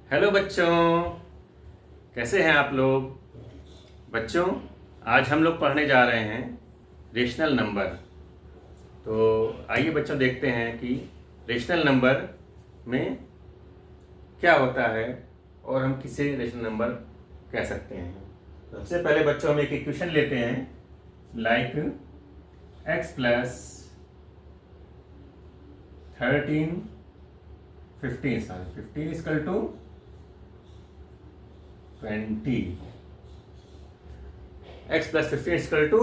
Hello बच्चों, कैसे हैं आप लोग। बच्चों, आज हम लोग पढ़ने जा रहे हैं रेशनल नंबर। तो आइए बच्चों देखते हैं कि रेशनल नंबर में क्या होता है और हम किसे रेशनल नंबर कह सकते हैं। सबसे पहले बच्चों हम एक इक्वेशन लेते हैं, like x plus 15 equal to 20। x plus 15 equal to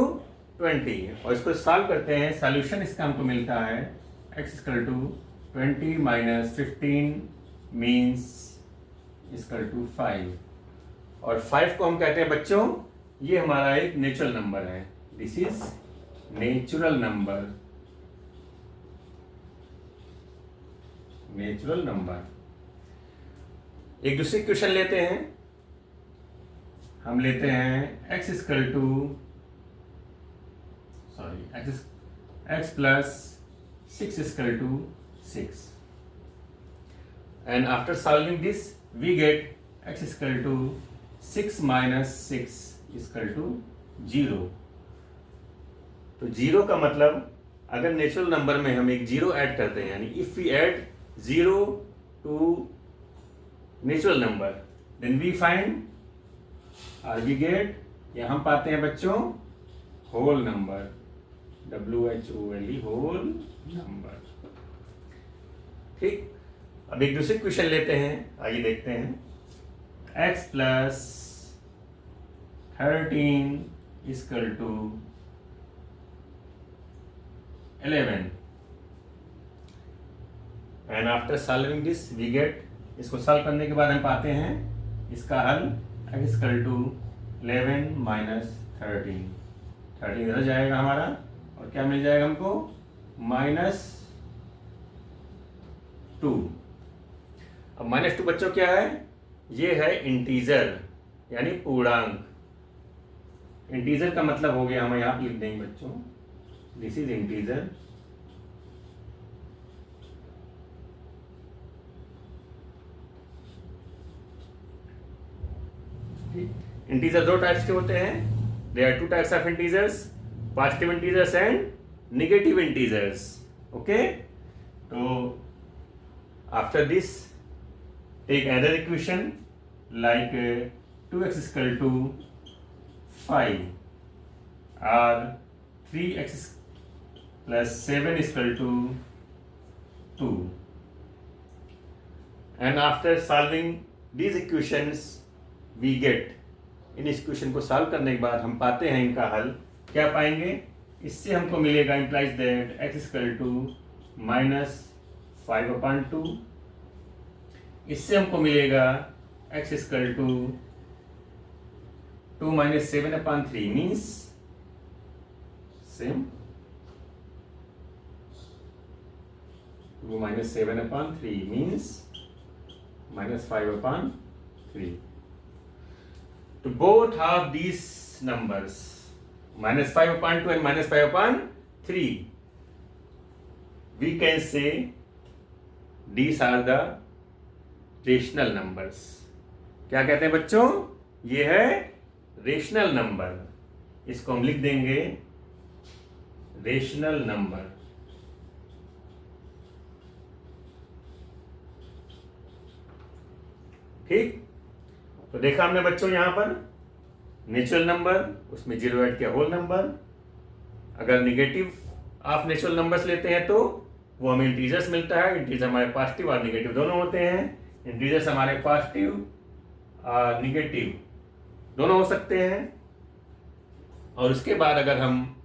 20 और इसको सॉल्व करते हैं। सॉल्यूशन इसका हमको मिलता है x equal to 20 minus 15 means equal to 5। और 5 को हम कहते हैं बच्चों, ये हमारा एक नेचुरल नंबर है। This is natural number. Natural number. एक दूसरी क्वेश्चन लेते हैं। हम लेते हैं x equal to x plus 6 equal to 6 and after solving this we get x equal to 6 minus 6 equal to 0। तो 0 का मतलब अगर नेचुरल नंबर में हम एक 0 ऐड करते हैं, यानी if we add 0 to natural number then we find और वी गेट, या हम पाते हैं बच्चों whole number, WHOLE whole number. ठीक, अब एक दूसरी क्वेश्चन लेते हैं, आइए देखते हैं। x plus 13 equal to 11 and after solving this we get, इसको सॉल्व करने के बाद हम पाते हैं इसका हल x इक्वल टू 11 माइनस 13 इधर जाएगा हमारा और क्या मिल जाएगा हमको -2। अब -2 बच्चों क्या है, ये है इंटीजर यानी पूर्णांक। इंटीजर का मतलब हो गया, हम यहाँ लिख देंगे बच्चों, दिस इज इंटीजर। इंटीजर दो टाइप्स के होते हैं। There are two types of integers, positive integers and negative integers. Okay, तो after this take another equation like 2x equal to 5 और 3x plus 7 equal to 2 and after solving these equations we get, इन equation को solve करने के बाद हम पाते हैं इनका हल। क्या पाएंगे, इससे हमको मिलेगा implies that x equal to -5/2। इससे हमको मिलेगा x equal to 2 minus 7/3 means same 2 minus 7/3 means -5/3। To both of these numbers, -5/2 and -5/3, we can say these are the rational numbers. क्या कहते हैं बच्चों, ये है रेशनल नंबर। इसको हम लिख देंगे रेशनल नंबर। ठीक, तो देखा हमने बच्चों यहाँ पर नेचुरल नंबर, उसमें 0 ऐड किया होल नंबर। अगर निगेटिव ऑफ नेचुरल नंबर्स लेते हैं तो वो हमें इंटीजर्स मिलता है। इंटीजर हमारे पॉजिटिव और निगेटिव दोनों होते हैं। इंटीजर्स हमारे पॉजिटिव और निगेटिव दोनों हो सकते हैं। और उसके बाद अगर हम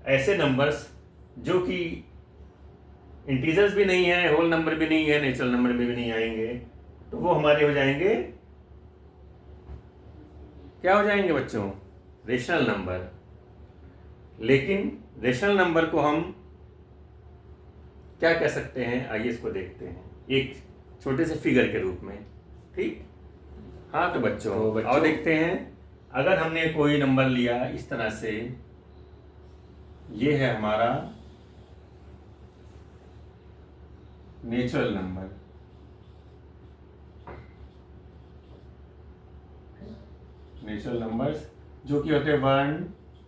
ऐसे नंबर्स जो कि इंटीजर्स भी नहीं है, होल नंबर भी नहीं है, नेचुरल नंबर में भी नहीं आएंगे, तो वो हमारे हो जाएंगे, क्या हो जाएंगे बच्चों, रेशनल नंबर। लेकिन रेशनल नंबर को हम क्या कह सकते हैं, आइए इसको देखते हैं एक छोटे से फिगर के रूप में। ठीक, हाँ तो बच्चों और देखते हैं, अगर हमने कोई नंबर लिया इस तरह से, ये है हमारा नेचुरल नंबर। नेचुरल नंबर्स जो कि होते हैं 1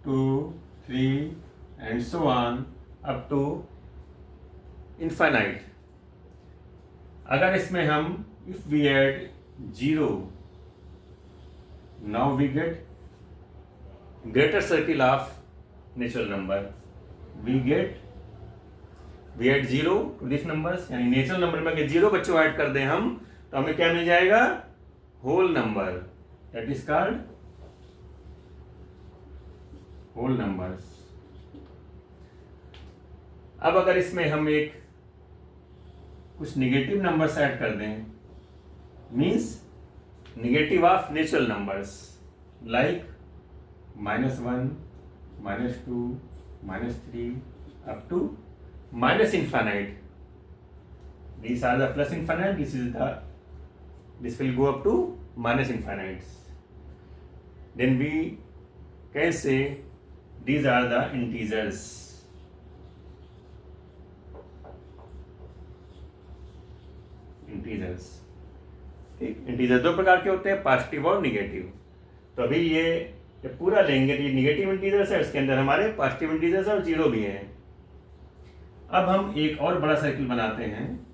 2 3 and so on up to infinite. अगर इसमें हम if we add 0 now we get greater circle of natural number. We add 0 to this numbers, यानी नेचुरल नंबर में अगर 0 बच्चों ऐड कर दें हम तो हमें क्या मिल जाएगा? Whole number, that is called whole numbers. अब अगर इसमें हम एक कुछ निगेटिव नंबर्स ऐड कर दें, means negative of natural numbers like -1 -2 -3 up to minus infinite. These are the plus infinite, this will go up to minus infinite. Then we can say these are the integers. ठीक, integer दो प्रकार के होते हैं, positive और negative. तो अभी ये पूरा लेंगे तो ये निगेटिव इंटीजर्स है, उसके अंदर हमारे पॉजिटिव इंटीजर्स और 0 भी है। अब हम एक और बड़ा सर्किल बनाते हैं।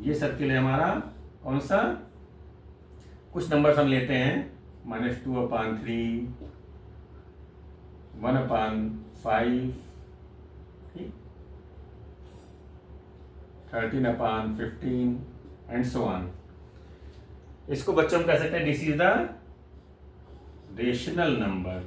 ये सर्किल है हमारा कौन सा? कुछ नंबर्स हम लेते हैं -2/3 1/5 ठीक 13/15 एंड सो ऑन। इसको बच्चों हम कह सकते हैं this is the rational number.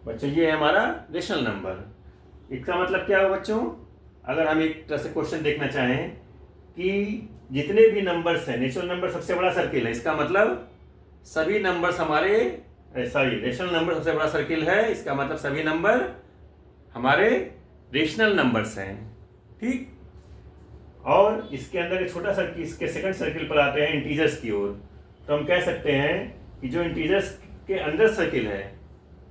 बच्चों ये है हमारा रेशनल नंबर। इसका मतलब क्या है बच्चों? अगर हम एक तरह से क्वेश्चन देखना चाहें कि जितने भी नंबर्स हैं, नेचुरल नंबर सबसे बड़ा सर्किल है, इसका मतलब सभी नंबर्स हमारे रेशनल नंबर सबसे बड़ा सर्किल है, इसका मतलब सभी नंबर हमारे रेशनल नंबर्स हैं। ठीक, और इसके अंदर एक छोटा सर्किल, इसके सेकंड सर्किल पर आते हैं इंटीजर्स की ओर। तो हम कह सकते हैं कि जो इंटीजर्स के अंदर सर्किल है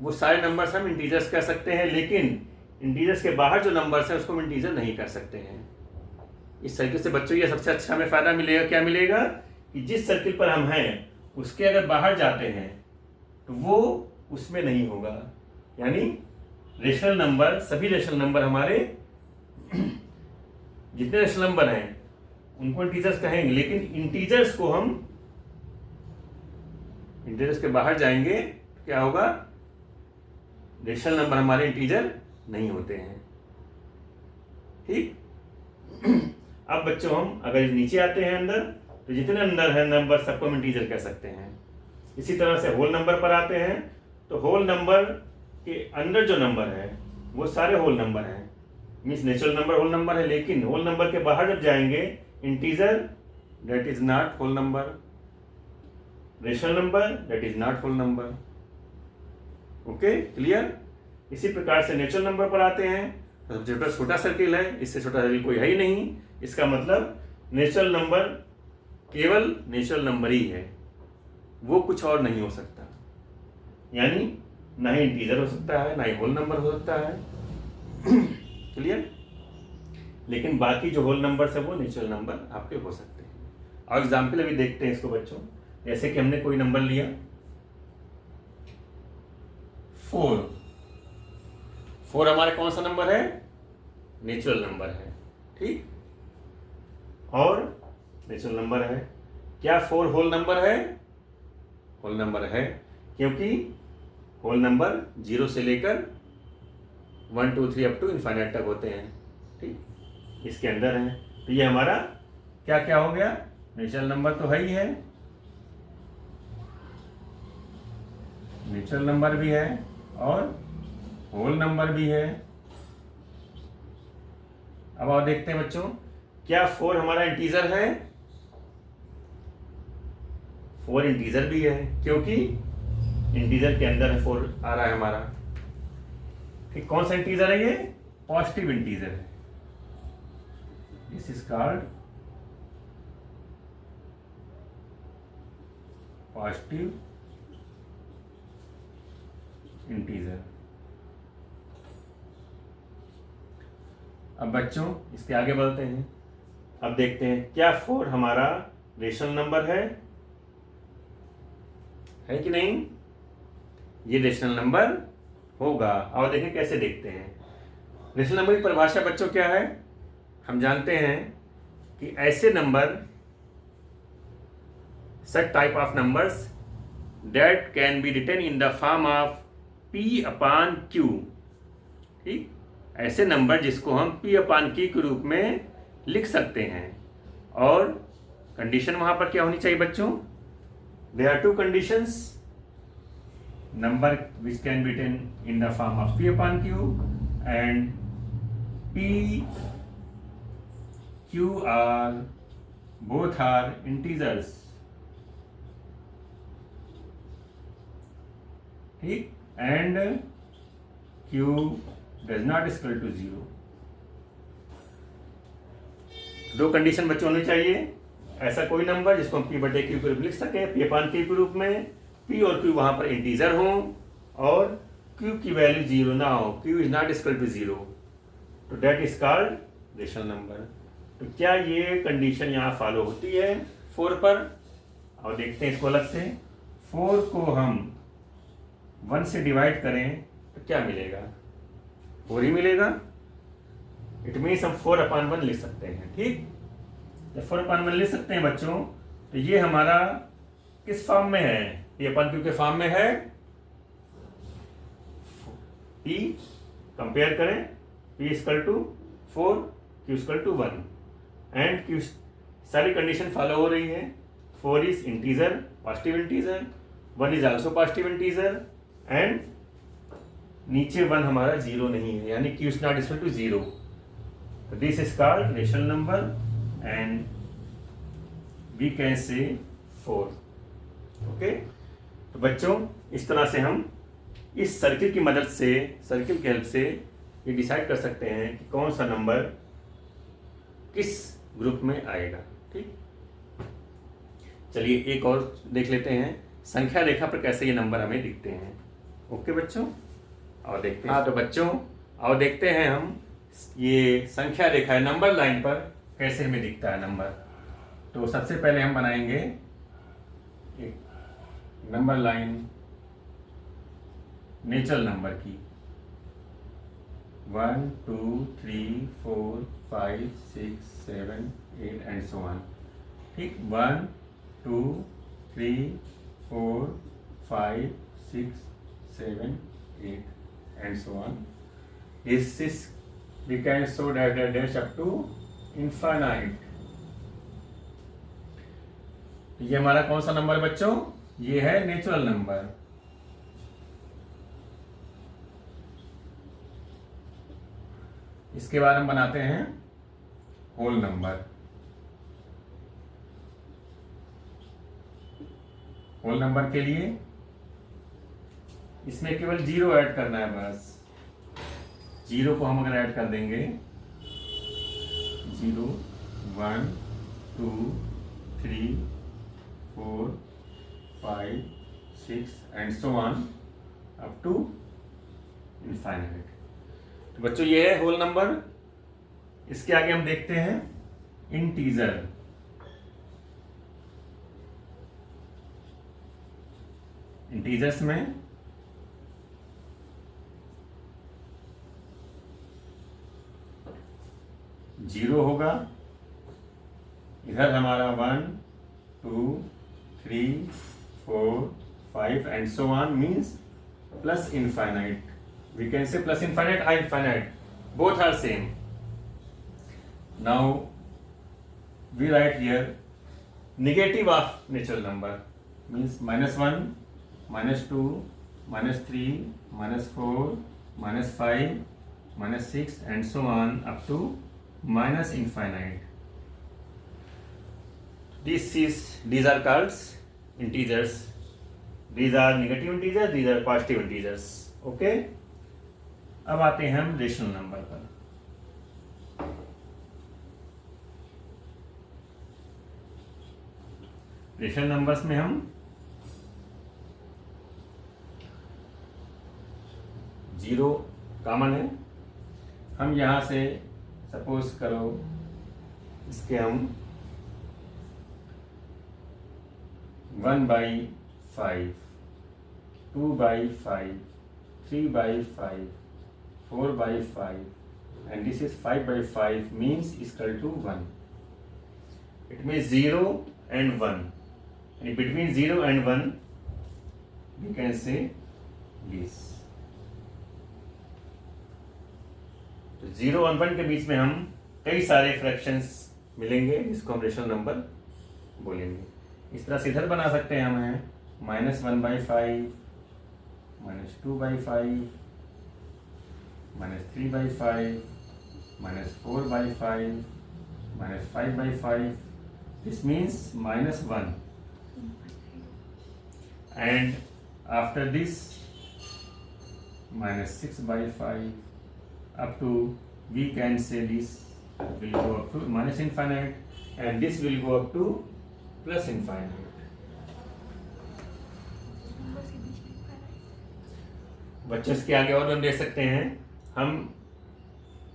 वो सारे नंबर्स हम इंटीजर्स कह सकते हैं, लेकिन इंटीजर्स के बाहर जो नंबर्स हैं उसको हम इंटीजर नहीं कह सकते हैं। इस सर्किल से बच्चों ये सबसे अच्छा हमें फायदा मिलेगा। क्या मिलेगा कि जिस सर्किल पर हम हैं उसके अगर बाहर जाते हैं तो वो उसमें नहीं होगा, यानी रेशनल नंबर, सभी रेशनल नंबर हमारे जितने रेशनल नंबर हैं उनको इंटीजर्स कहेंगे, लेकिन इंटीजर्स को हम इंटीजर्स के बाहर जाएंगे तो क्या होगा? रेशनल नंबर हमारे इंटीजर नहीं होते हैं। ठीक, अब बच्चों हम अगर नीचे आते हैं अंदर तो जितने अंदर है नंबर सबको हम इंटीजर कह सकते हैं। इसी तरह से होल नंबर पर आते हैं तो होल नंबर के अंदर जो नंबर है वो सारे होल नंबर हैं, means natural number whole number है, लेकिन होल नंबर के बाहर जब जाएंगे integer that is not whole number, rational number that is not whole number. Okay, clear? इसी प्रकार से नेचुरल नंबर पर आते हैं तो सबसे छोटा सर्किल है, इससे छोटा सर्किल कोई है ही नहीं। इसका मतलब नेचुरल नंबर केवल नेचुरल नंबर ही है, वो कुछ और नहीं हो सकता, यानी ना ही इंटीजर हो सकता है ना ही होल नंबर हो सकता है। क्लियर? लेकिन बाकी जो होल नंबर्स है वो नेचुरल नंबर आपके हो सकते हैं। और एग्जाम्पल अभी देखते हैं इसको बच्चों। जैसे कि हमने कोई नंबर लिया 4 हमारा कौन सा नंबर है? नेचुरल नंबर है। ठीक, और नेचुरल नंबर है। क्या 4 होल नंबर है? होल नंबर है, क्योंकि होल नंबर 0 से लेकर 1 2 3 अप टू इनफाइनाइट तक होते हैं। ठीक, इसके अंदर है, तो ये हमारा क्या क्या हो गया? नेचुरल नंबर तो है ही है, नेचुरल नंबर भी है और होल नंबर भी है। अब और देखते हैं बच्चों, क्या 4 हमारा इंटीजर है? 4 इंटीजर भी है, क्योंकि इंटीजर के अंदर 4 आ रहा है हमारा। ठीक, कौन सा इंटीजर है ये? पॉजिटिव इंटीजर है। This is called positive integer. अब बच्चों इसके आगे बढ़ते हैं। अब देखते हैं क्या 4 हमारा रेशनल नंबर है कि नहीं। ये रेशनल नंबर होगा। और देखें कैसे देखते हैं। रेशनल नंबर की परिभाषा बच्चों क्या है, हम जानते हैं कि ऐसे number, such type of numbers that can be written in the form of P upon Q। ठीक, ऐसे नंबर जिसको हम P upon Q के रूप में लिख सकते हैं। और कंडीशन वहां पर क्या होनी चाहिए बच्चों, there are two conditions, number which can be written in the form of P upon Q and P Q are both are integers। ठीक, and Q does not equal to 0। दो कंडीशन बच्चों होनी चाहिए, ऐसा कोई नंबर जिसको हम P बटे Q के रूप में लिख सके, P अपान Q के रूप में, P और Q वहां पर इंटीजर हो और Q की वैल्यू 0 ना हो, Q is not equal to 0, तो that is called rational number. तो क्या ये कंडीशन यहाँ फॉलो होती है 4 पर। और देखते हैं इसको अलग से। 4 को हम 1 से डिवाइड करें तो क्या मिलेगा, 4 ही मिलेगा। इट मीन्स हम 4 अपान 1 लिख सकते हैं। ठीक, जब 4 अपान 1 लिख सकते हैं बच्चों, तो ये हमारा किस फॉर्म में है, ये अपन क्यू के फॉर्म में है। P कंपेयर करें, P equal to 4, Q equal to 1 and Q सारी कंडीशन फॉलो हो रही है। 4 is integer, positive integer, 1 is also positive integer and नीचे 1 हमारा 0 नहीं है, यानी Q is not equal to 0। This is called rational number and we can say 4। Okay, तो बच्चों इस तरह से हम इस सर्किल की मदद से, सर्किल की हेल्प से ये डिसाइड कर सकते हैं कि कौन सा नंबर किस ग्रुप में आएगा। ठीक, चलिए एक और देख लेते हैं, संख्या रेखा पर कैसे ये नंबर हमें दिखते हैं। ओके बच्चों, और देखते हैं। हाँ तो बच्चों और देखते हैं हम ये संख्या रेखा है नंबर लाइन पर कैसे हमें दिखता है नंबर। तो सबसे पहले हम बनाएंगे एक नंबर लाइन नेचुरल नंबर की, 1 2 3 4 5 6 7 8 एंड सो ऑन। ठीक, 1 2 3 4 5 6 7 8 and so on. This is, we can show that dash up to infinite। ये हमारा कौन सा नंबर बच्चों, ये है नेचुरल नंबर। इसके बाद हम बनाते हैं होल नंबर। होल नंबर के लिए इसमें केवल 0 ऐड करना है बस। 0 को हम अगर ऐड कर देंगे, 0 1 2 3 4 5 6 and so on up to infinite. तो बच्चों ये है होल नंबर। इसके आगे हम देखते हैं इंटीजर। इंटीजर्स में जीरो होगा, इधर हमारा 1 2 3 4 5 and so on, means plus infinite. We can say plus infinite और infinite, both are same. Now we write here negative of natural number, means -1 -2 -3 -4 -5 -6 and so on up to minus infinite. These are called integers. These are negative integers, these are positive integers. Okay, अब आते हैं हम rational number पर। Rational numbers में हम 0 common है। हम यहां से सपोज करो इसके हम 1/5, 2/5, 3/5, 4/5 and this is 5/5 means equal to 1. It means 0 and 1, and between 0 and 1 we can say this. तो 0 और 1 के बीच में हम कई सारे फ्रैक्शंस मिलेंगे जिसको हम रेशनल नंबर बोलेंगे. इस तरह से इधर बना सकते हैं हमें -1/5, -2/5, -3/5, -4/5, -5/5. This means -1. And after this -6/5 up to, we can say this will go up to -infinite and this will go up to +infinite. बच्चों इसके आगे और हम देख सकते हैं, हम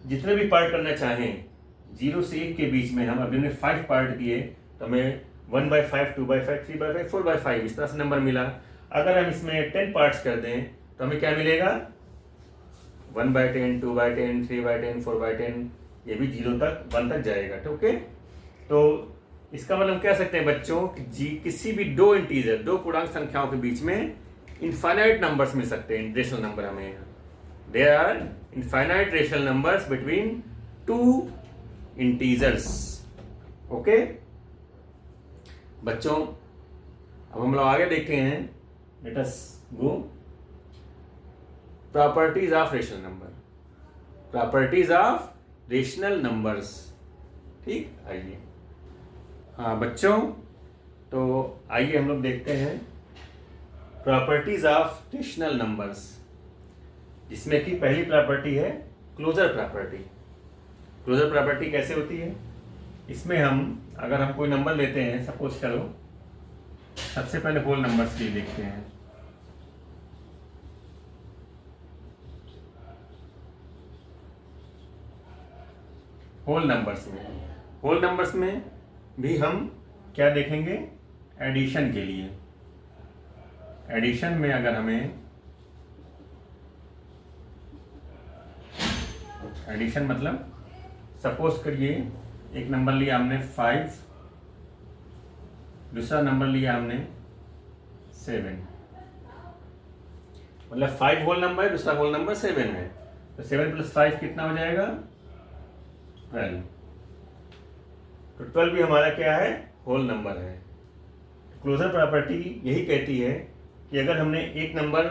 जितने भी पार्ट करना चाहें 0 से 1 के बीच में, हम अभी हमने 5 पार्ट किए तो हमें 1/5, 2/5, 3/5, 4/5 इस तरह से नंबर मिला. अगर हम इसमें 10 पार्ट्स कर दें तो हमें क्या मिलेगा? 1/10, 2/10, 3/10, 4/10, ये भी 0 तक 1 तक जाएगा. ठीक है, तो इसका मतलब कह सकते हैं बच्चों कि किसी भी दो इंटीजर, दो पूर्णांक संख्याओं के बीच में इनफाइनाइट नंबर्स मिल सकते हैं. रेशनल नंबर हमें, there are infinite rational numbers between two integers. Okay बच्चों, अब हम लोग आगे देखते हैं. Let us go. Properties of rational number. Properties of rational numbers. ठीक, आइए. हाँ बच्चों, तो आइए हम लोग देखते हैं प्रॉपर्टीज ऑफ रेशनल नंबर्स, जिसमें कि पहली प्रॉपर्टी है क्लोजर प्रॉपर्टी. क्लोजर प्रॉपर्टी कैसे होती है? इसमें हम अगर हम कोई नंबर लेते हैं, सपोज करो, सबसे पहले होल नंबर्स के लिए देखते हैं. होल नंबर्स में भी हम क्या देखेंगे? एडिशन के लिए. एडिशन में अगर हमें एडिशन मतलब सपोज करिए एक नंबर लिया हमने 5, दूसरा नंबर लिया हमने 7, मतलब 5 होल नंबर है, दूसरा होल नंबर 7 है, तो 7 + 5 कितना हो जाएगा? 12. तो 12 भी हमारा क्या है? होल नंबर है. क्लोजर प्रॉपर्टी यही कहती है कि अगर हमने एक नंबर,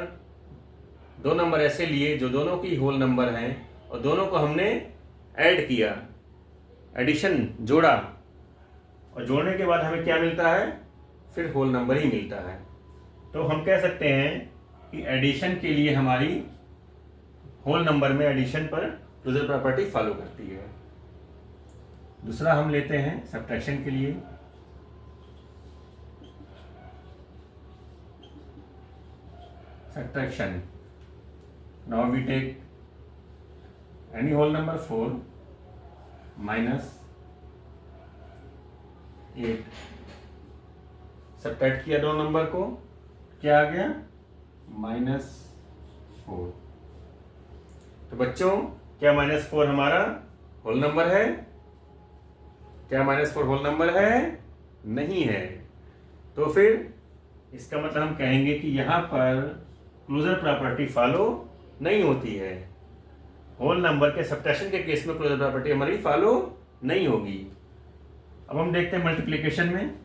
दो नंबर ऐसे लिए जो दोनों की होल नंबर हैं और दोनों को हमने ऐड किया, एडिशन जोड़ा, और जोड़ने के बाद हमें क्या मिलता है? फिर होल नंबर ही मिलता है. तो हम कह सकते हैं कि एडिशन के लिए हमारी होल नंबर में एडिशन पर क्लोजर प्रॉपर्टी फॉलो करती है. दूसरा हम लेते हैं सब्ट्रैक्शन के लिए. Subtraction. Now we take any whole number 4 -8. Subtract किया दो नंबर को, क्या आ गया? -4. तो बच्चों, क्या -4 हमारा होल नंबर है? क्या -4 होल नंबर है? नहीं है. तो फिर इसका मतलब हम कहेंगे कि यहां पर क्लोजर प्रॉपर्टी फॉलो नहीं होती है. होल नंबर के सब्ट्रैक्शन के केस में क्लोजर प्रॉपर्टी हमारी फॉलो नहीं होगी. अब हम देखते हैं मल्टीप्लिकेशन में.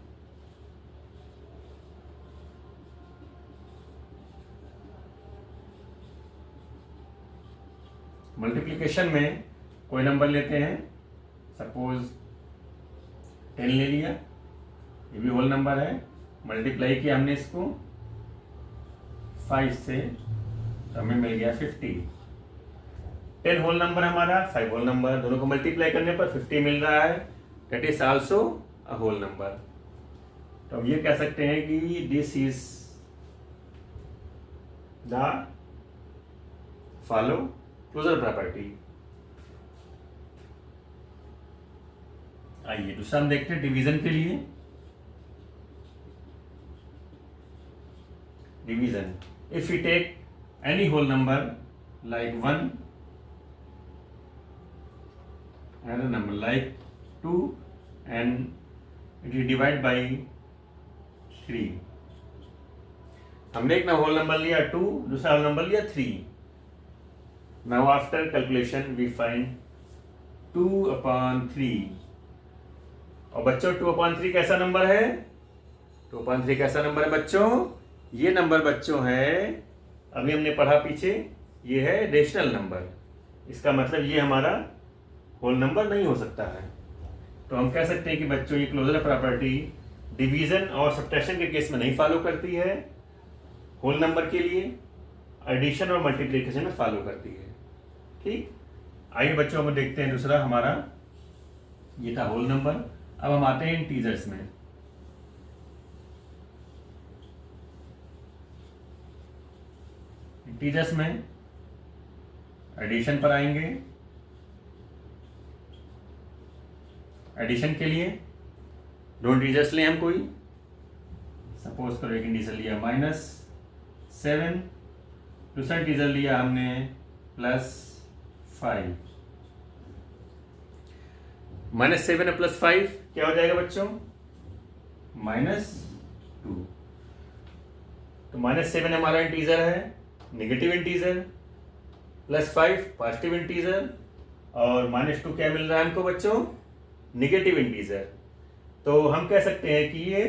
मल्टीप्लिकेशन में कोई नंबर लेते हैं, सपोज 10 ले लिया, ये भी होल नंबर है. मल्टीप्लाई किया हमने इसको 5 से, तो हमें मिल गया 50. 10 होल नंबर हमारा, 5 होल नंबर, दोनों को मल्टीप्लाई करने पर 50 मिल रहा है. That is also a whole number. तो हम ये कह सकते हैं कि this is the follow closure property. आइए दूसरा हम देखते हैं डिवीजन के लिए। Division, if you take any whole number like 1, another number like 2 and it is divided by 3। हमने एक होल नंबर लिया 2, दूसरा होल नंबर लिया 3। Now after calculation we find 2/3। और बच्चों 2/3 कैसा नंबर है? 2/3 कैसा नंबर है बच्चों? ये नंबर बच्चों है, अभी हमने पढ़ा पीछे, ये है रेशनल नंबर। इसका मतलब ये हमारा होल नंबर नहीं हो सकता है। तो हम कह सकते हैं कि बच्चों ये क्लोजर प्रॉपर्टी डिवीजन और सब्ट्रैक्शन के केस में नहीं फॉलो करती है, होल नंबर के लिए एडिशन और मल्टीप्लिकेशन में फॉलो करती है। ठीक, आइए बच्चों हम देखते हैं दूसरा हमारा, ये था होल नंबर। अब हम आते हैं इंटीजर्स में। इंटीजर्स में एडिशन पर आएंगे। एडिशन के लिए दो इंटीजर्स लें हम कोई, सपोज करो एक इंटीजर लिया -7, दूसरा इंटीजर लिया हमने +5। -7 और +5 क्या हो जाएगा बच्चों? -2। तो -7 हमारा इंटीजर है, नेगेटिव इंटीजर, +5 पॉजिटिव इंटीजर, और -2 क्या मिल रहा है हमको बच्चों? Negative integer. तो हम कह सकते हैं कि ये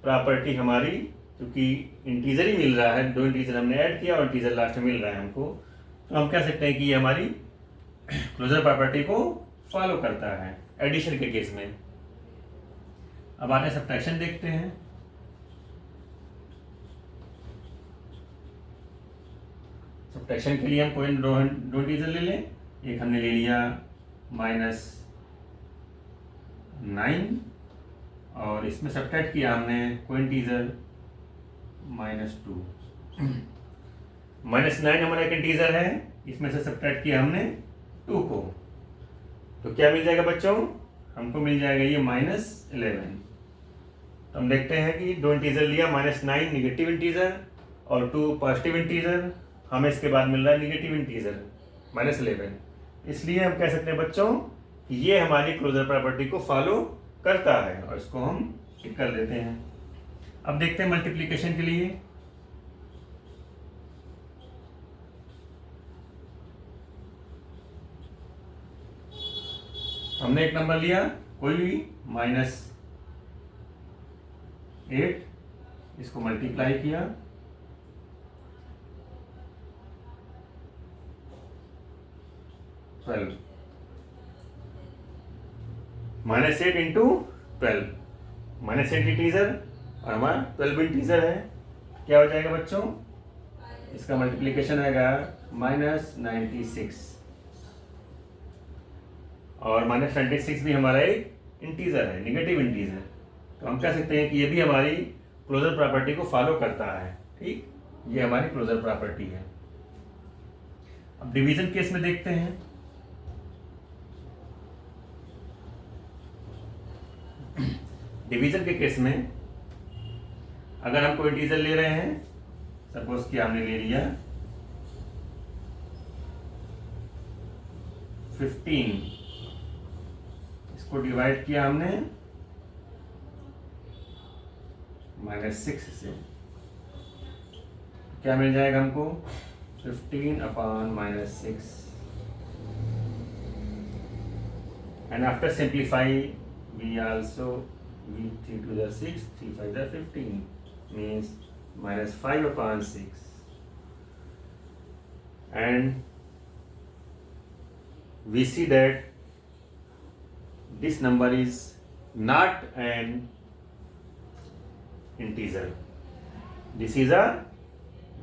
प्रॉपर्टी हमारी, क्योंकि इंटीजर ही मिल रहा है, दो इंटीजर हमने ऐड किया और इंटीजर लास्ट में मिल रहा है हमको, तो हम कह सकते हैं कि ये हमारी क्लोजर प्रॉपर्टी को फॉलो करता है एडिशन के केस में। अब आगे सब्ट्रैक्शन देखते हैं। सब्ट्रैक्शन के लिए हम कोई दो इंटीजर ले लें। एक हमने ले लिया -9 और इसमें सब्ट्रैक्ट किया हमने कोई इंटीजर -2। -9 हमारा एक इंटीजर है, इसमें से सब्ट्रैक्ट किया हमने 2 को, तो क्या मिल जाएगा बच्चों? हमको मिल जाएगा ये -11। तो हम देखते हैं कि दो इंटीजर लिया, -9 निगेटिव इंटीजर और 2 पॉजिटिव इंटीजर, हमें इसके बाद मिल रहा है निगेटिव इंटीजर -11। इसलिए हम कह सकते हैं बच्चों कि ये हमारी क्लोजर प्रॉपर्टी को फॉलो करता है, और इसको हम टिक कर देते हैं। अब देखते हैं मल्टीप्लिकेशन के लिए। हमने एक नंबर लिया कोई भी -8, इसको मल्टीप्लाई किया, -12 -8 इंटू 12, -8 इंटीजर और हमारा 12 इंटीजर है, क्या हो जाएगा बच्चों? इसका मल्टीप्लिकेशन आएगा -96, और -96 भी हमारा एक इंटीजर है, नेगेटिव इंटीजर। तो हम कह सकते हैं कि ये भी हमारी क्लोजर प्रॉपर्टी को फॉलो करता है। ठीक, ये हमारी क्लोजर प्रॉपर्टी है। अब डिवीजन केस में देखते हैं। डिवीजन के केस में अगर हम कोई इंटीजर ले रहे हैं, सपोज कि हमने ले लिया 15, इसको डिवाइड किया हमने -6 से, क्या मिल जाएगा हमको? 15/-6। And after simplify we also, we 3 to the 6, 3 5 the 15, means -5/6, and we see that this number is not an integer, this is a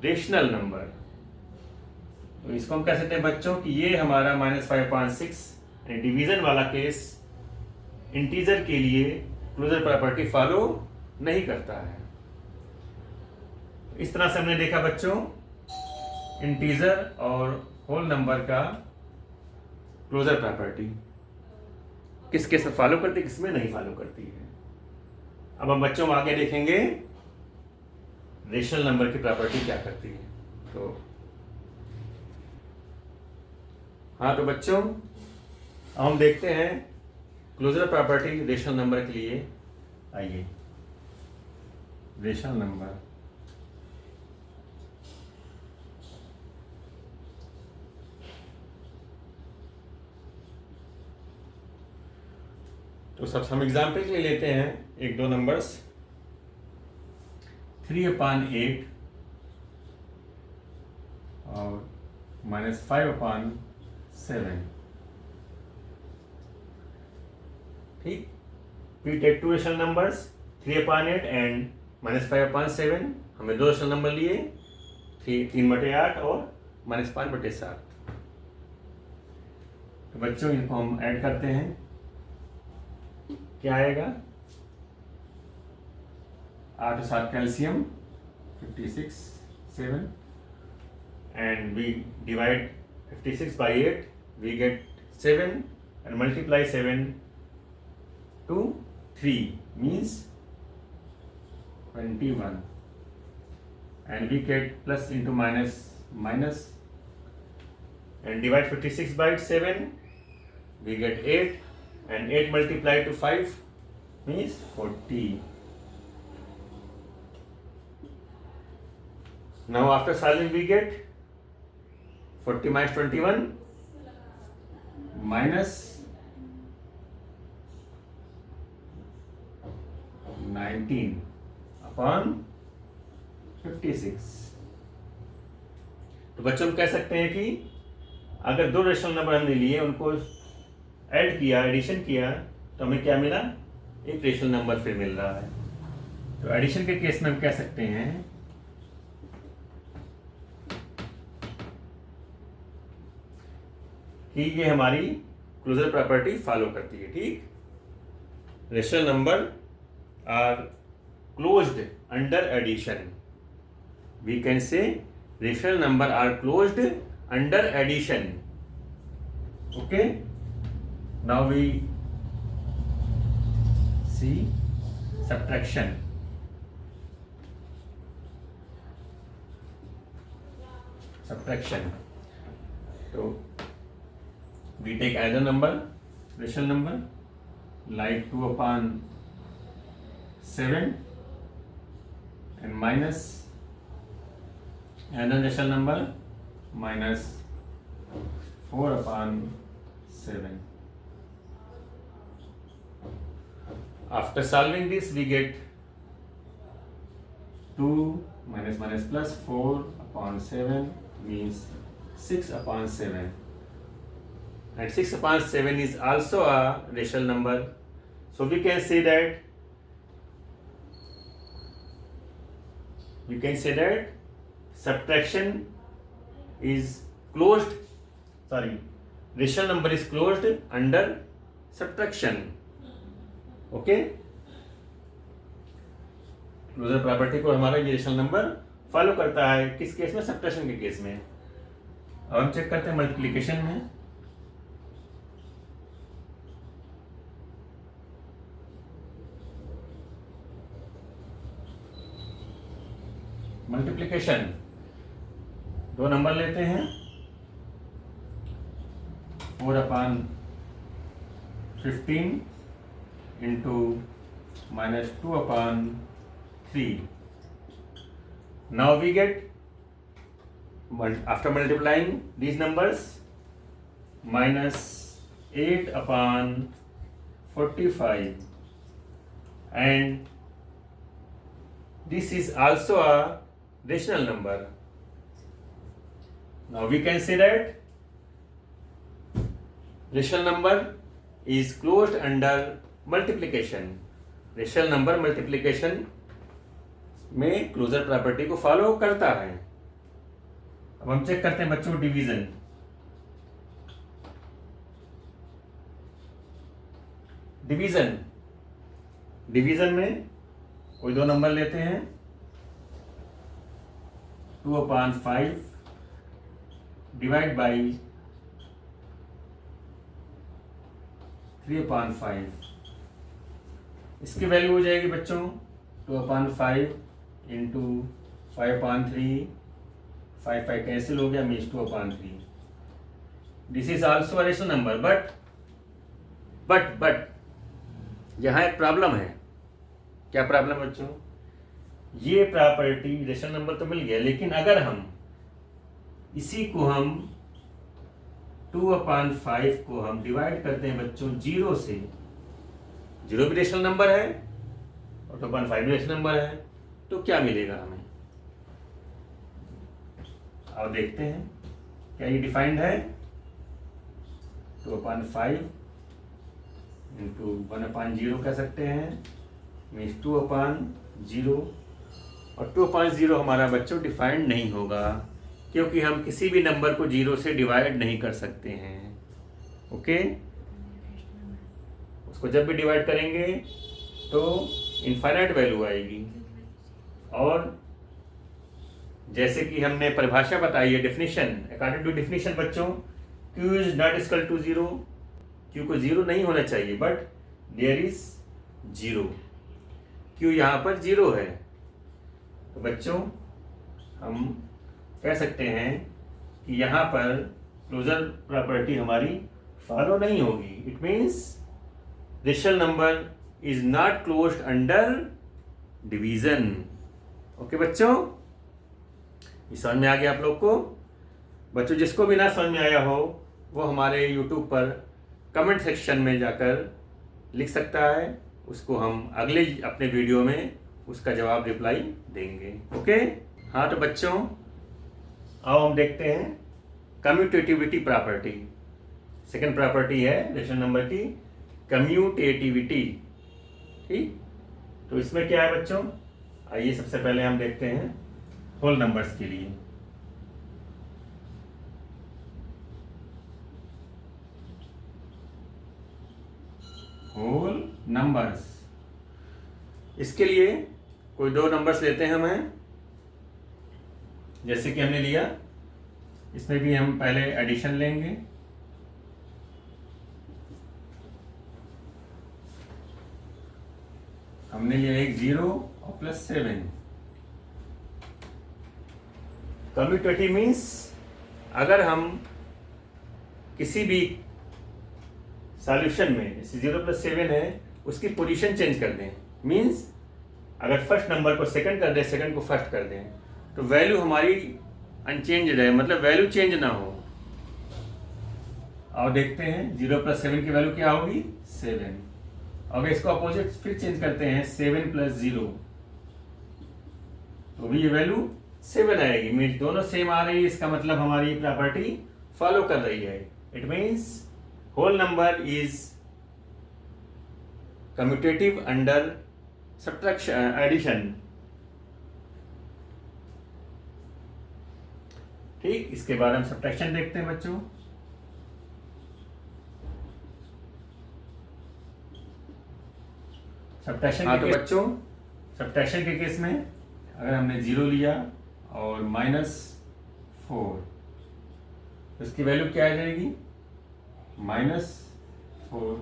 rational number। तो इसको हम कह सकते हैं बच्चों कि ये हमारा -5/6 डिवीजन वाला केस इंटीजर के लिए क्लोजर प्रॉपर्टी फॉलो नहीं करता है। इस तरह से हमने देखा बच्चों इंटीजर और होल नंबर का क्लोजर प्रॉपर्टी। किस केस में फॉलो करती है, किस में नहीं फॉलो करती है। अब हम बच्चों आगे देखेंगे रेशनल नंबर की प्रॉपर्टी क्या करती है। तो हाँ, तो बच्चों अब हम देखते हैं क्लोजर प्रॉपर्टी रेशनल नंबर के लिए। आइए, रेशनल नंबर तो सब हम एग्जाम्पल के लिए लेते हैं एक दो नंबर्स। 3/8 और -5/7। ठीक, we take two rational numbers 3/8 and -5/7। हमने दो रेशनल नंबर लिए 3/8 और -5/7। तो बच्चों इनको हम ऐड करते हैं, क्या आएगा? 8 और 7 calcium 56 7 and we divide 56 by 8, we get 7 and multiply 7 to 3 means 21 and we get plus into minus and divide 56 by 7, we get 8 and 8 multiplied to 5 means 40. Now after solving we get 40 minus 21 minus 19 upon 56। तो बच्चों हम कह सकते हैं कि अगर दो rational number हमने लिए, उनको ऐड किया, एडिशन किया, तो हमें क्या मिला? एक रेशनल नंबर फिर मिल रहा है। तो एडिशन के केस में हम कह सकते हैं कि ये हमारी क्लोजर प्रॉपर्टी फॉलो करती है। ठीक, rational number are closed under addition. We can say rational number are closed under addition. Okay, now we see subtraction. तो we take either number, rational number, like 2/7 and minus another rational number minus 4/7. After solving this, we get 2 minus plus 4/7 means 6/7. And 6/7 is also a rational number. So we can say that subtraction is closed. Sorry, rational number is closed under subtraction. Okay, closure property को हमारा ये rational number follow करता है। किस case में? Subtraction के case में। अब हम चेक करते हैं मल्टीप्लिकेशन में। मल्टीप्लिकेशन दो नंबर लेते हैं 4/15 into -2/3. Now we get, after multiplying these numbers, -8/45, and this is also a rational number. Now we can say that rational number is closed under multiplication. Rational number multiplication में closure property को follow करता है। अब हम check करते हैं बच्चों division. Division में कोई दो नंबर लेते हैं 2/5 डिवाइड बाई 3/5। इसकी वैल्यू हो जाएगी बच्चों 2/5 इंटू 5/3, 5 कैंसिल हो गया, means 2/3। This is also a rational number, but यहाँ एक प्रॉब्लम है। क्या प्रॉब्लम है बच्चों? ये प्रॉपर्टी रेशनल नंबर तो मिल गया, लेकिन अगर हम इसी को हम 2/5 को हम डिवाइड करते हैं बच्चों 0 से, 0 भी रेशनल नंबर है और 2/5 भी रेशनल नंबर है, तो क्या मिलेगा हमें? अब देखते हैं क्या ये डिफाइंड है। 2/5 इंटू 1/0 कह सकते हैं, मीन्स 2/0, और 2/0 हमारा बच्चों डिफाइंड नहीं होगा, क्योंकि हम किसी भी नंबर को 0 से डिवाइड नहीं कर सकते हैं। ओके, उसको जब भी डिवाइड करेंगे तो इनफाइनाइट वैल्यू आएगी। और जैसे कि हमने परिभाषा बताई है, डेफिनेशन, अकॉर्डिंग टू डेफिनेशन बच्चों, q is not equal to 0, q को 0 नहीं होना चाहिए, बट देयर इज 0, q यहाँ पर 0 है। तो बच्चों हम कह सकते हैं कि यहाँ पर क्लोजर प्रॉपर्टी हमारी फॉलो नहीं होगी। It means rational number is not closed under division. Okay बच्चों, ये समझ में आ गया आप लोग को? बच्चों जिसको भी ना समझ में आया हो वो हमारे YouTube पर कमेंट सेक्शन में जाकर लिख सकता है, उसको हम अगले अपने वीडियो में उसका जवाब रिप्लाई देंगे। ओके, हाँ तो बच्चों आओ हम देखते हैं कम्यूटेटिविटी प्रॉपर्टी। सेकंड प्रॉपर्टी है रेशनल नंबर की, कम्यूटेटिविटी। ठीक, तो इसमें क्या है बच्चों? आइए सबसे पहले हम देखते हैं होल नंबर्स के लिए। होल नंबर्स, इसके लिए कोई दो नंबर्स लेते हैं हमें, जैसे कि हमने लिया, इसमें भी हम पहले एडिशन लेंगे। हमने लिया एक 0 और प्लस 7। कम्यूटेटिव मीन्स अगर हम किसी भी सॉल्यूशन में, जैसे 0 + 7 है, उसकी पोजीशन चेंज कर दें, मीन्स अगर फर्स्ट नंबर को सेकंड कर दें, सेकंड को फर्स्ट कर दें, तो वैल्यू हमारी अनचेंज्ड है, मतलब वैल्यू चेंज ना हो। और देखते हैं 0 + 7 की वैल्यू क्या होगी? 7। अगर इसको अपोजिट फिर चेंज करते हैं 7 + 0, तो भी ये वैल्यू 7 आएगी। मीन्स दोनों सेम आ रही है, इसका मतलब हमारी प्रॉपर्टी फॉलो कर रही है। It means whole number is commutative under subtraction, addition. ठीक, इसके बाद हम सब्ट्रैक्शन देखते हैं बच्चों। सब्ट्रैक्शन हाँ, तो बच्चों सब्ट्रैक्शन के केस में अगर हमने 0 लिया और -4, तो इसकी वैल्यू क्या आ जाएगी? -4,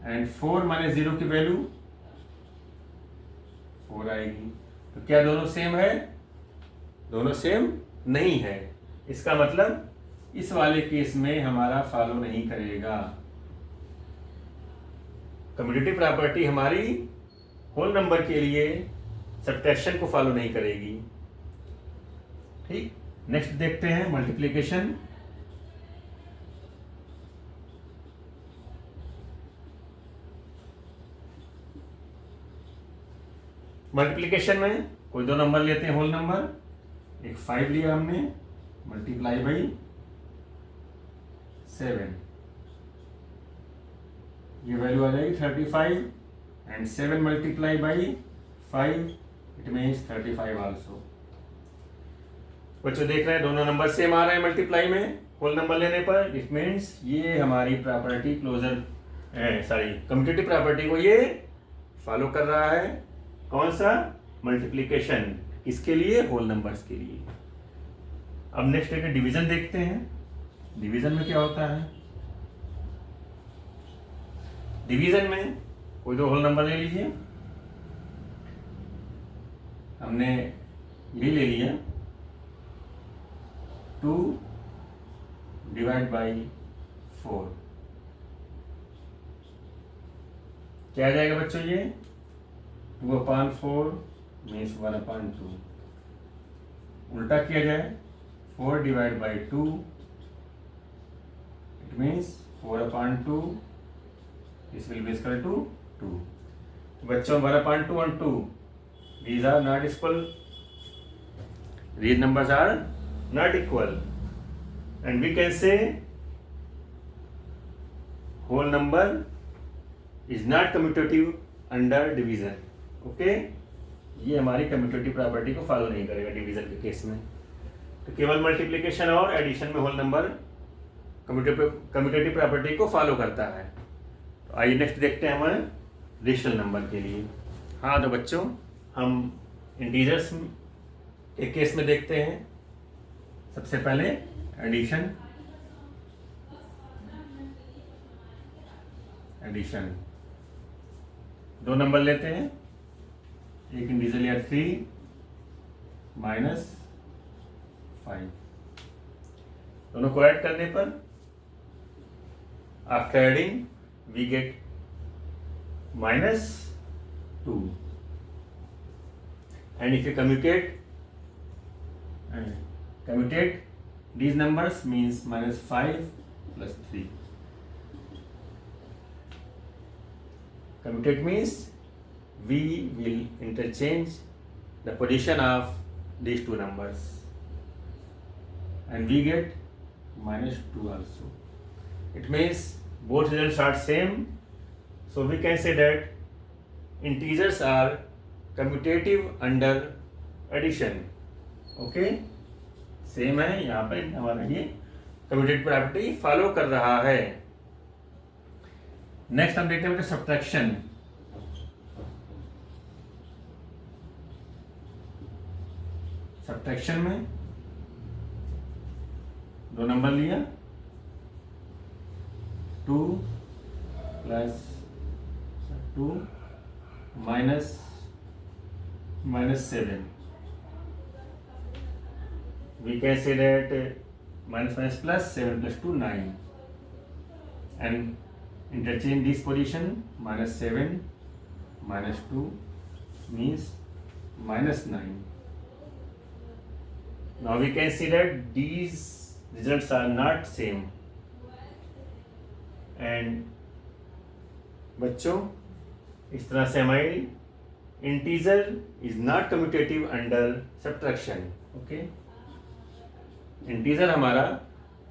एंड 4 - 0 की वैल्यू 4 आएगी। तो क्या दोनों सेम है? दोनों सेम नहीं है। इसका मतलब इस वाले केस में हमारा फॉलो नहीं करेगा। कम्यूटेटिव प्रॉपर्टी हमारी होल नंबर के लिए सब्ट्रैक्शन को फॉलो नहीं करेगी। ठीक, नेक्स्ट देखते हैं मल्टीप्लिकेशन। मल्टीप्लिकेशन में कोई दो नंबर लेते हैं होल नंबर, एक 5 लिया हमने, मल्टीप्लाई बाई 7, ये वैल्यू आ जाएगी 35, and 7 multiply by 5, it means 35 also. बच्चों देख रहे हैं दोनों नंबर सेम आ रहे हैं मल्टीप्लाई में होल नंबर लेने पर। इट मीन्स ये हमारी प्रॉपर्टी क्लोजर कम्यूटेटिव प्रॉपर्टी को ये फॉलो कर रहा है। कौन सा? मल्टीप्लिकेशन। इसके लिए होल नंबर्स के लिए। अब नेक्स्ट डिवीजन देखते हैं। डिवीजन में क्या होता है? डिवीजन में कोई दो होल नंबर ले लीजिए। हमने यही ले लिया 2 डिवाइड बाई 4। क्या आ जाएगा बच्चों ये 2/4 मीन्स 1/2। उल्टा किया जाए 4 divide by 2 it means 4/2 this will be equal to 2। बच्चों 1/2 और 2 these are not equal, these numbers are not equal and we can say whole number is not commutative under division। okay, ये हमारी commutative property को follow नहीं करेगा division के case में। तो केवल मल्टीप्लिकेशन और एडिशन में होल नंबर कम्यूटेटिव प्रॉपर्टी को फॉलो करता है। तो आइए नेक्स्ट देखते हैं हमारे रेशनल नंबर के लिए। हाँ तो बच्चों हम इंटीजर्स के केस में देखते हैं। सबसे पहले एडिशन। दो नंबर लेते हैं, एक इंटीजर लिया 3 -5। दोनों को ऐड करने पर after adding we get -2 and if you commutate these numbers means -5 plus 3। Commutate means we will interchange the position of these two numbers and we get -2 also। It means both results are same, so we can say that integers are commutative under addition। Okay, same है यहाँ पे हमारा ये commutative property follow कर रहा है। Next हम देखते हैं सब्ट्रैक्शन। सब्ट्रैक्शन में दो नंबर लिया 2 + 2 -7। we can say that minus plus 7 + 2 9 and interchange this position -7 -2 means -9। now we can see that these results are not same and बच्चों इस तरह से हमारी integer is not commutative under subtraction. Okay, integer हमारा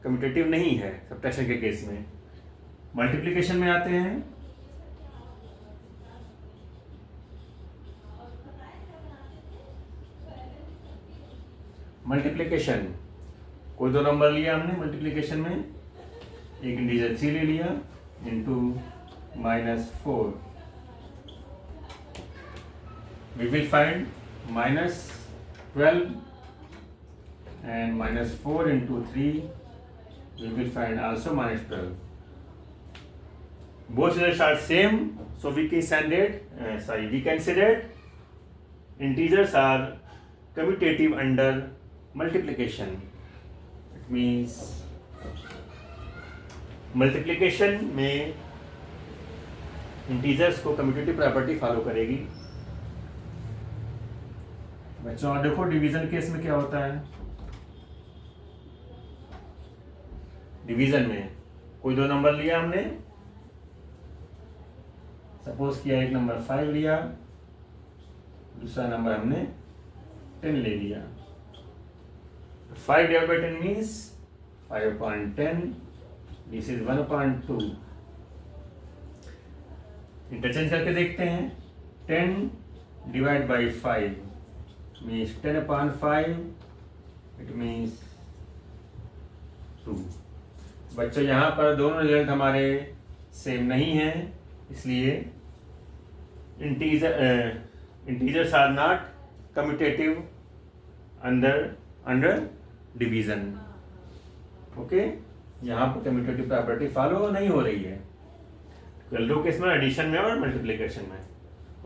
commutative नहीं है subtraction के case में। मल्टीप्लिकेशन में आते हैं। मल्टीप्लिकेशन कोई दो नंबर लिया हमने मल्टीप्लिकेशन में, एक इंटीजर 3 ले लिया into -4। we will find -12 and -4 into 3 we will find also -12। both results are same, so we can say that integers are commutative under multiplication। it means multiplication में integers को commutative property follow करेगी। बच्चों और देखो division case में क्या होता है। डिवीजन में कोई दो नंबर लिया हमने, सपोज किया एक नंबर 5 लिया, दूसरा नंबर हमने 10 ले लिया। 5 divided by 10 means 5/10। This is 1/2। Interchange करके देखते हैं। 10 divide by 5 means 10/5 it means 2। बच्चों यहाँ पर दोनों रिजल्ट हमारे सेम नहीं हैं, इसलिए integers are not commutative under division. Okay, यहाँ पर कम्यूटेटिव प्रॉपर्टी फॉलो नहीं हो रही है। 12 किस में, एडिशन में और मल्टीप्लिकेशन में।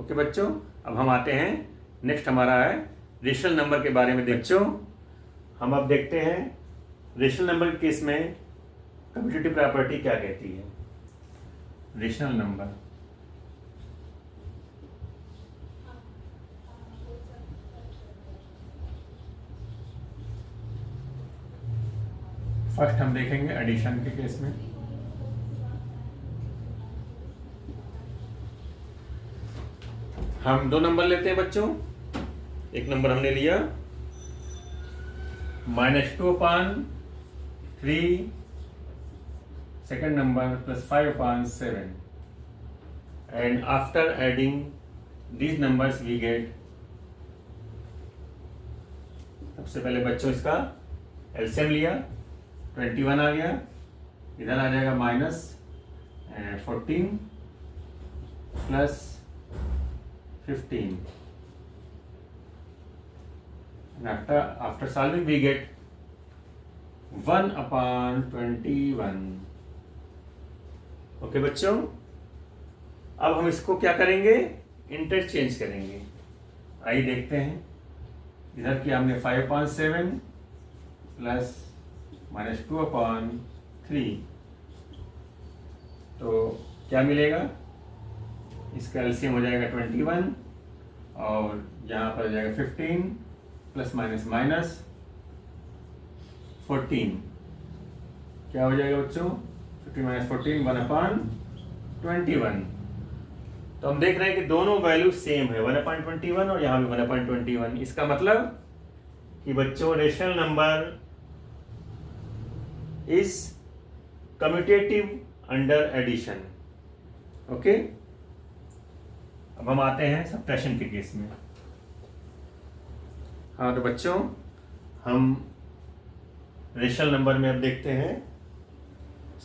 ओके बच्चों, अब हम आते हैं नेक्स्ट हमारा है रेशनल नंबर के बारे में। बच्चों हम अब देखते हैं रेशनल नंबर के केस में कम्यूटेटिव प्रॉपर्टी क्या कहती है। रेशनल नंबर, फर्स्ट हम देखेंगे एडिशन के केस में। हम 2 नंबर लेते हैं बच्चों। एक नंबर हमने लिया -2/3, second number +5/7, and after adding these numbers we get, सबसे पहले बच्चों इसका एलसीएम लिया, 21 आ गया, इधर आ जाएगा -14 +15, and after solving we get 1/21। Okay बच्चों, अब हम इसको क्या करेंगे, इंटरचेंज करेंगे। आइए देखते हैं, इधर किया हमने 5/7 प्लस -2/3, तो क्या मिलेगा, इसका एलसीएम हो जाएगा 21 और यहाँ पर हो जाएगा 15 प्लस माइनस 14, क्या हो जाएगा बच्चों, 15 - 14 1/21। तो हम देख रहे हैं कि दोनों वैल्यू सेम है, 1/21 और यहाँ भी 1/21। इसका मतलब कि बच्चों rational number is commutative under addition. Okay, अब हम आते हैं सब्ट्रैक्शन के केस में। हाँ तो बच्चों हम रेशनल नंबर में अब देखते हैं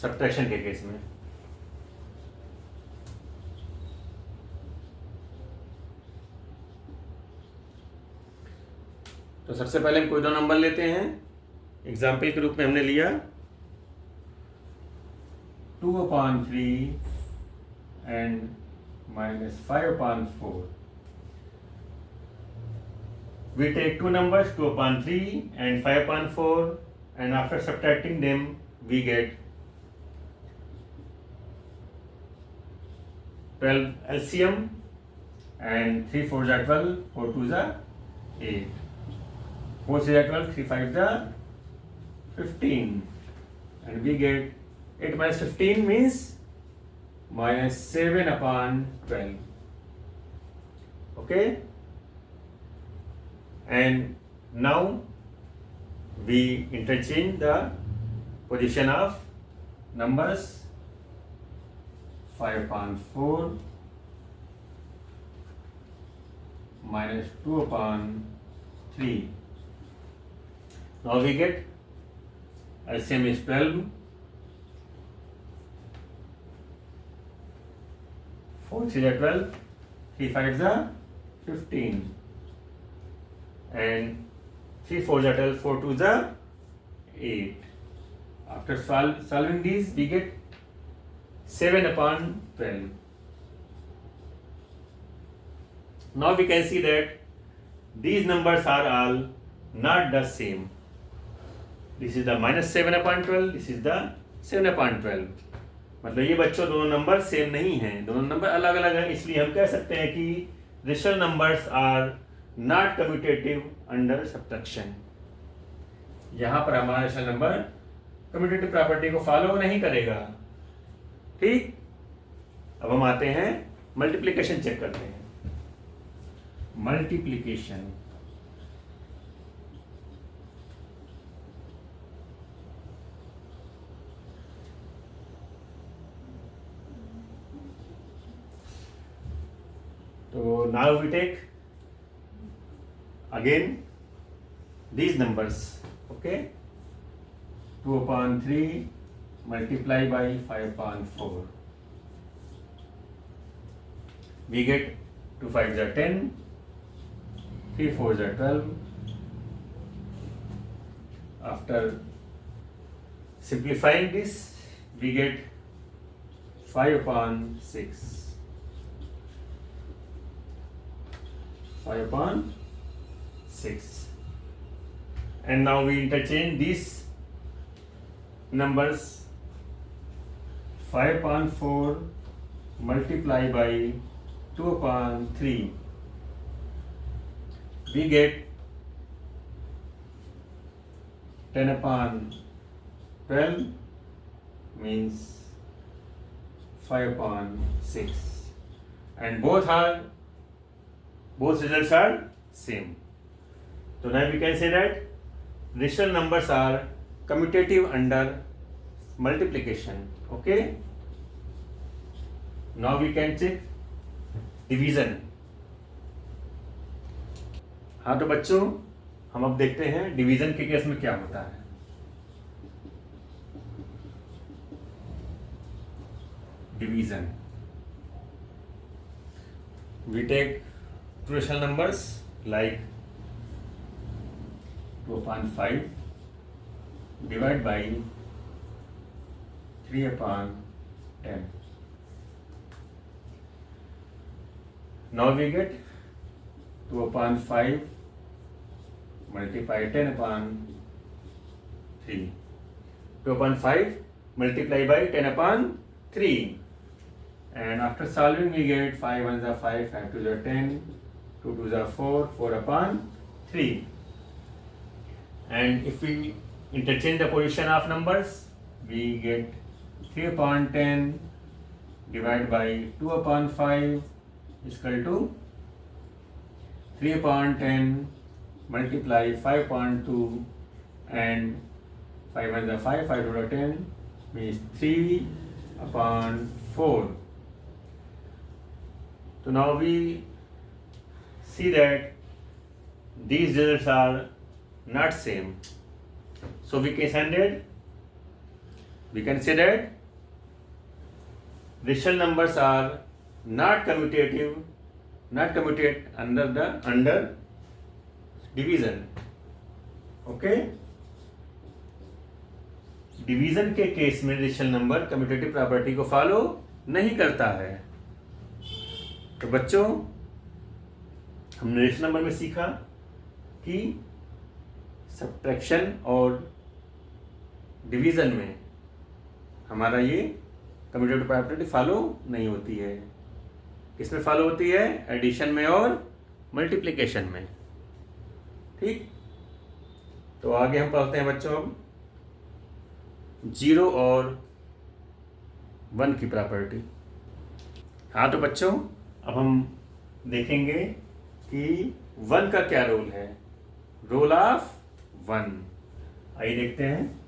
सब्ट्रैक्शन के केस में। तो सबसे पहले हम कोई 2 नंबर लेते हैं। एग्जाम्पल के रूप में हमने लिया 2/3 and -5/4। We take 2 numbers, 2/3 and 5/4, and after subtracting them we get 12 LCM, and 3 4s are 12, 4 2s are 8, 4 6s are 12, 3 5s are 15, and we get 8 minus 15 means -7/12. Okay, and now we interchange the position of numbers, 5/4 -2/3. Now we get LCM is 12, 4 3s are 12, 3 5s are 15, and 3 4s are 12, 4 2s are 8. After solving these we get 7/12. Now we can see that these numbers are all not the same. This is the -7/12, this is the 7/12। मतलब ये बच्चों दोनों number same नहीं हैं, दोनों number अलग अलग हैं। इसलिए हम कह सकते हैं कि rational numbers are not commutative under subtraction. यहाँ पर हमारा रेशनल नंबर कम्यूटेटिव प्रॉपर्टी को फॉलो नहीं करेगा। ठीक, अब हम आते हैं मल्टीप्लिकेशन चेक करते हैं। मल्टीप्लिकेशन, तो now we take again these numbers. Okay, 2/3 multiply by 5/4, we get 2 5s are 10, 3 4s are 12. After simplifying this we get 5/6. 5/6. And now we interchange these numbers. 5/4 multiply by 2/3. We get 10/12 means 5/6, and both results are same. So now we can say that rational numbers are commutative under multiplication. Okay, now we can check division. हाँ तो बच्चों, हम अब देखते हैं division के case में क्या होता है. Division, we take two rational numbers like 2/5 divide by 3/10. Now we get 2/5 multiply 10/3. 2/5 multiply by 10/3. And after solving we get 5 1s are 5, 5 2s are 10, 2 2s are 4, 4/3. And if we interchange the position of numbers, we get 3/10 divided by 2/5 is equal to 3/10 multiply 5/2, and 5 1s are 5, 5 2s are 10 means 3/4. So now we see that these results are not same. So we can say that rational numbers are not commuted under division. Okay, division के case में rational number commutative property को follow नहीं करता है. तो बच्चों, हमने rational number में सीखा कि सब्ट्रैक्शन और डिवीजन में हमारा ये कम्यूटेटिव प्रॉपर्टी फॉलो नहीं होती है. किस में फॉलो होती है? एडिशन में और मल्टीप्लिकेशन में. ठीक, तो आगे हम पढ़ते हैं बच्चों अब 0 और 1 की प्रॉपर्टी. हाँ तो बच्चों, अब हम देखेंगे कि 1 का क्या रोल है. Role of 1. आइए देखते हैं.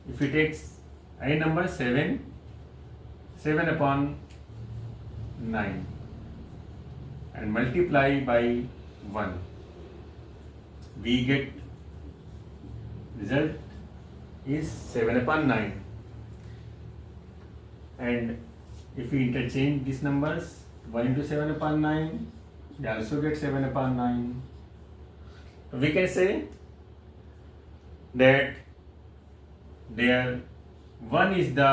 If you takes any number 7/9 and multiply by 1, we get result is 7/9. And if we interchange these numbers, 1 into 7/9, we also get 7/9. We can say that there 1 is the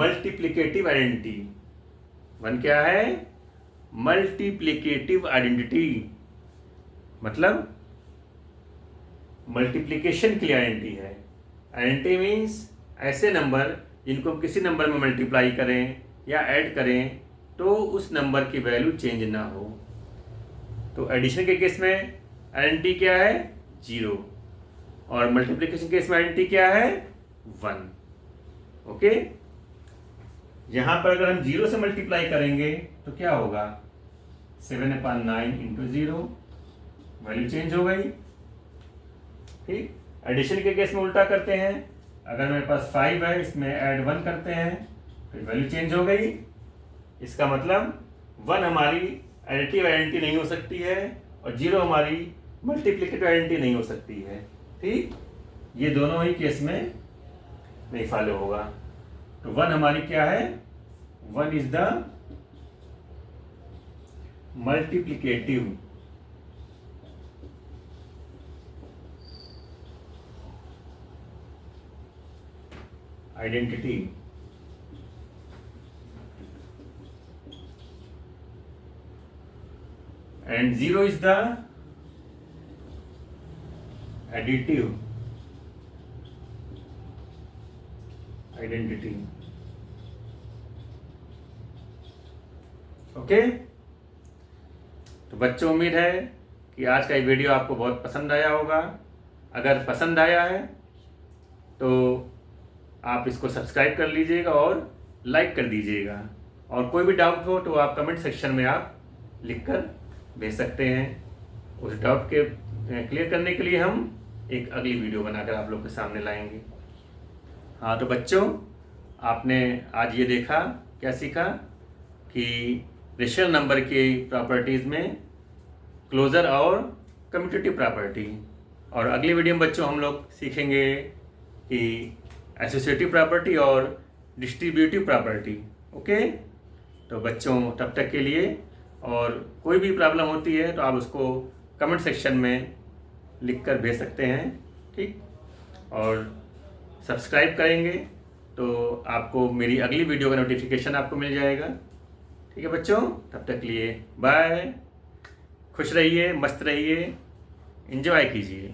multiplicative identity. 1 क्या है? Multiplicative identity, मतलब multiplication की identity है. Identity means ऐसे number जिनको हम किसी number में मल्टीप्लाई करें या ऐड करें तो उस नंबर की वैल्यू चेंज ना हो. तो एडिशन के केस में आइडेंटिटी क्या है? 0. और मल्टीप्लिकेशन के केस में आइडेंटिटी क्या है? 1. ओके, यहाँ पर अगर हम 0 से मल्टीप्लाई करेंगे तो क्या होगा? 7/9 इंटू 0, वैल्यू चेंज हो गई. ठीक, एडिशन के केस में उल्टा करते हैं. अगर मेरे पास 5 है, इसमें ऐड 1 करते हैं तो वैल्यू चेंज हो गई. इसका मतलब 1 हमारी एडिटिव आइडेंटिटी नहीं हो सकती है और 0 हमारी मल्टीप्लिकेटिव आइडेंटिटी नहीं हो सकती है. ठीक, ये दोनों ही केस में नहीं फॉलो होगा. तो 1 हमारी क्या है? 1 is the multiplicative identity. and 0 is the additive identity. Okay, तो बच्चों उम्मीद है कि आज का ये वीडियो आपको बहुत पसंद आया होगा। अगर पसंद आया है तो आप इसको सब्सक्राइब कर लीजिएगा और लाइक कर दीजिएगा, और कोई भी डाउट हो तो आप कमेंट सेक्शन में आप लिखकर भेज सकते हैं। उस डाउट के क्लियर करने के लिए हम एक अगली वीडियो बनाकर आप लोग के सामने लाएंगे। हाँ, तो बच्चों आपने आज ये देखा, क्या सीखा कि रेशनल नंबर की प्रॉपर्टीज़ में क्लोजर और कम्यूटेटिव प्रॉपर्टी, और अगली वीडियो में बच्चों हम लोग सीखेंगे कि एसोसिएटिव प्रॉपर्टी और डिस्ट्रीब्यूटिव प्रॉपर्टी। ओके, तो बच्चों तब तक के लिए, और कोई भी प्रॉब्लम होती है तो आप उसको कमेंट सेक्शन में लिखकर भेज सकते हैं, ठीक। और सब्सक्राइब करेंगे तो आपको मेरी अगली वीडियो का नोटिफिकेशन आपको मिल जाएगा। ठीक है बच्चों, तब तक के लिए बाय, खुश रहिए, मस्त रहिए, एंजॉय कीजिए।